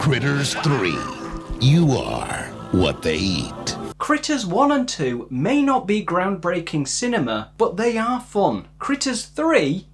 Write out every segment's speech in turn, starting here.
Critters 3. You are what they eat. Critters 1 and 2 may not be groundbreaking cinema, but they are fun. Critters 3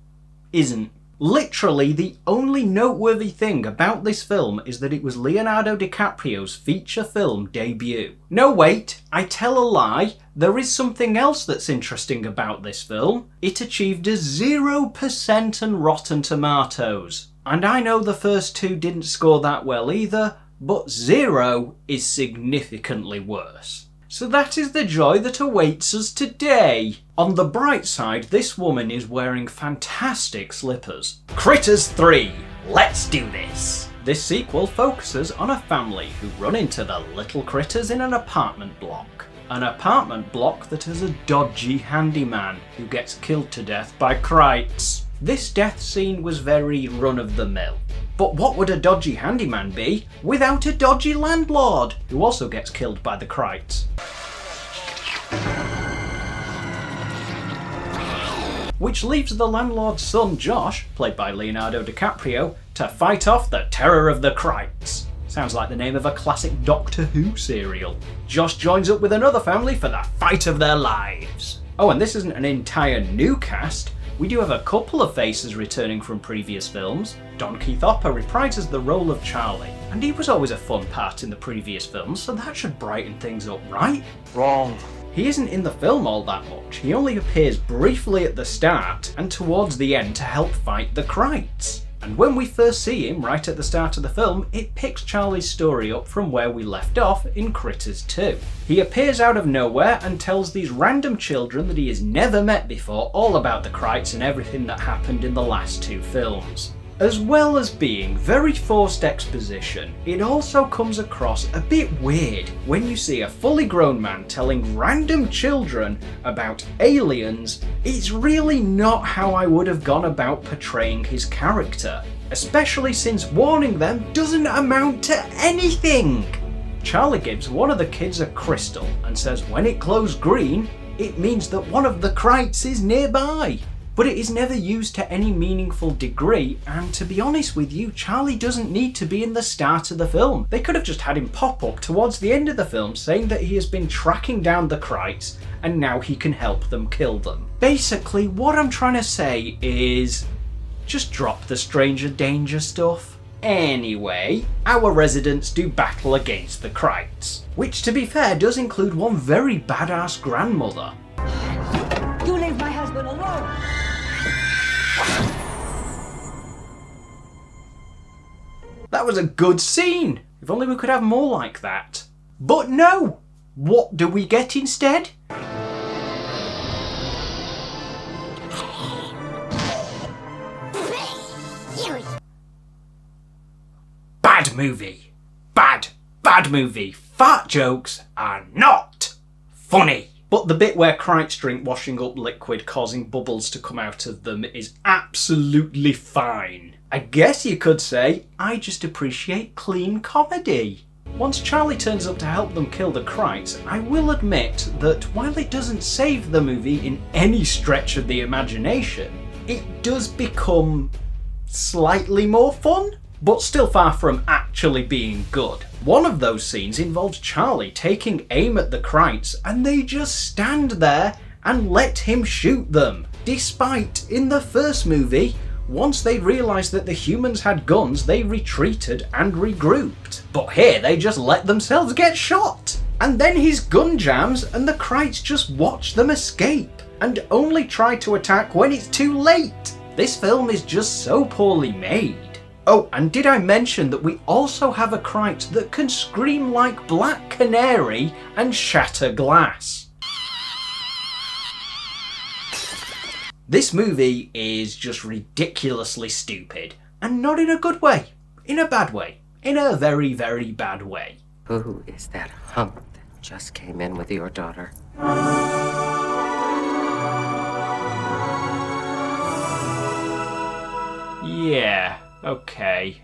isn't. Literally, the only noteworthy thing about this film is that it was Leonardo DiCaprio's feature film debut. No, wait, I tell a lie. There is something else that's interesting about this film. It achieved a 0% on Rotten Tomatoes. And I know the first two didn't score that well either, but 0 is significantly worse. So that is the joy that awaits us today. On the bright side, this woman is wearing fantastic slippers. Critters 3, let's do this! This sequel focuses on a family who run into the little critters in an apartment block. An apartment block that has a dodgy handyman who gets killed to death by Krites. This death scene was very run-of-the-mill. But what would a dodgy handyman be without a dodgy landlord, who also gets killed by the Krites? Which leaves the landlord's son Josh, played by Leonardo DiCaprio, to fight off the terror of the Krites. Sounds like the name of a classic Doctor Who serial. Josh joins up with another family for the fight of their lives. Oh, and this isn't an entire new cast. We do have a couple of faces returning from previous films. Don Keith Hopper reprises the role of Charlie, and he was always a fun part in the previous films, so that should brighten things up, right? Wrong. He isn't in the film all that much. He only appears briefly at the start and towards the end to help fight the Krites. And when we first see him right at the start of the film, it picks Charlie's story up from where we left off in Critters 2. He appears out of nowhere and tells these random children that he has never met before all about the Krites and everything that happened in the last two films. As well as being very forced exposition, it also comes across a bit weird when you see a fully grown man telling random children about aliens. It's really not how I would have gone about portraying his character, especially since warning them doesn't amount to anything. Charlie gives one of the kids a crystal and says when it glows green, it means that one of the Krites is nearby. But it is never used to any meaningful degree, and to be honest with you, Charlie doesn't need to be in the start of the film. They could have just had him pop up towards the end of the film saying that he has been tracking down the Krites and now he can help them kill them. Basically, what I'm trying to say is just drop the stranger danger stuff. Anyway, our residents do battle against the Krites, which to be fair does include one very badass grandmother. You leave my husband alone! That was a good scene! If only we could have more like that. But no! What do we get instead? Bad movie! Bad movie! Fart jokes are not funny! But the bit where Krites drink washing up liquid causing bubbles to come out of them is absolutely fine. I guess you could say, I just appreciate clean comedy. Once Charlie turns up to help them kill the Krites, I will admit that while it doesn't save the movie in any stretch of the imagination, it does become slightly more fun, but still far from actually being good. One of those scenes involves Charlie taking aim at the Krites and they just stand there and let him shoot them. Despite, in the first movie, once they realised that the humans had guns, they retreated and regrouped. But here they just let themselves get shot. And then his gun jams and the Krites just watch them escape and only try to attack when it's too late. This film is just so poorly made. Oh, and did I mention that we also have a Krite that can scream like Black Canary and shatter glass? This movie is just ridiculously stupid, and not in a good way, in a bad way, in a very, very bad way. Who is that hunk that just came in with your daughter? Yeah, okay.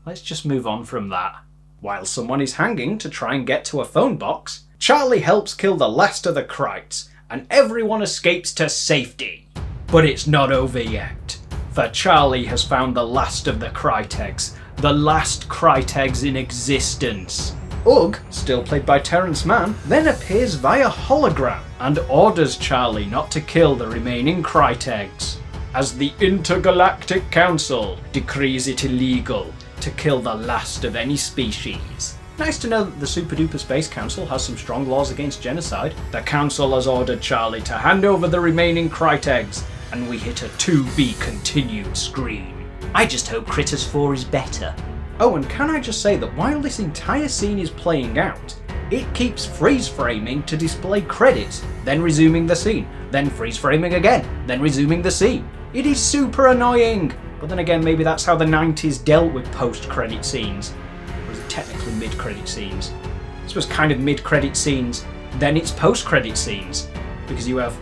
Let's just move on from that. While someone is hanging to try and get to a phone box, Charlie helps kill the last of the Krites, and everyone escapes to safety. But it's not over yet, for Charlie has found the last of the Krite eggs, the last Crytegs in existence. Ugg, still played by Terrence Mann, then appears via hologram and orders Charlie not to kill the remaining Crytegs, as the Intergalactic Council decrees it illegal to kill the last of any species. Nice to know that the Super Duper Space Council has some strong laws against genocide. The Council has ordered Charlie to hand over the remaining Crytegs, and we hit a to be continued screen. I just hope Critters 4 is better. Oh, and can I just say that while this entire scene is playing out, it keeps freeze framing to display credits, then resuming the scene, then freeze framing again, then resuming the scene. It is super annoying! But then again, maybe that's how the 90s dealt with post-credit scenes. Or is it technically mid-credit scenes? This was kind of mid-credit scenes, then it's post-credit scenes, because you have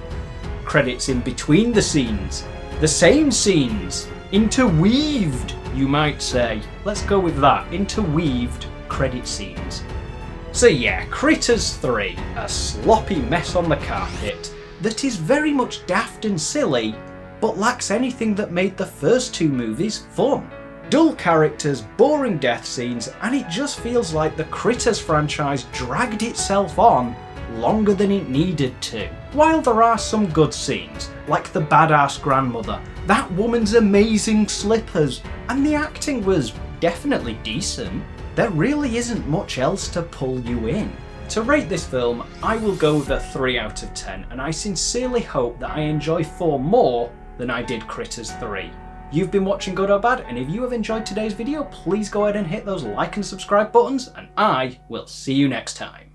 credits in between the scenes. The same scenes! Interweaved, you might say. Let's go with that. Interweaved credit scenes. So yeah, Critters 3, a sloppy mess on the carpet that is very much daft and silly, but lacks anything that made the first two movies fun. Dull characters, boring death scenes, and it just feels like the Critters franchise dragged itself on longer than it needed to. While there are some good scenes, like the badass grandmother, that woman's amazing slippers, and the acting was definitely decent, there really isn't much else to pull you in. To rate this film, I will go with a 3 out of 10, and I sincerely hope that I enjoy 4 more than I did Critters 3. You've been watching Good or Bad, and if you have enjoyed today's video, please go ahead and hit those like and subscribe buttons, and I will see you next time.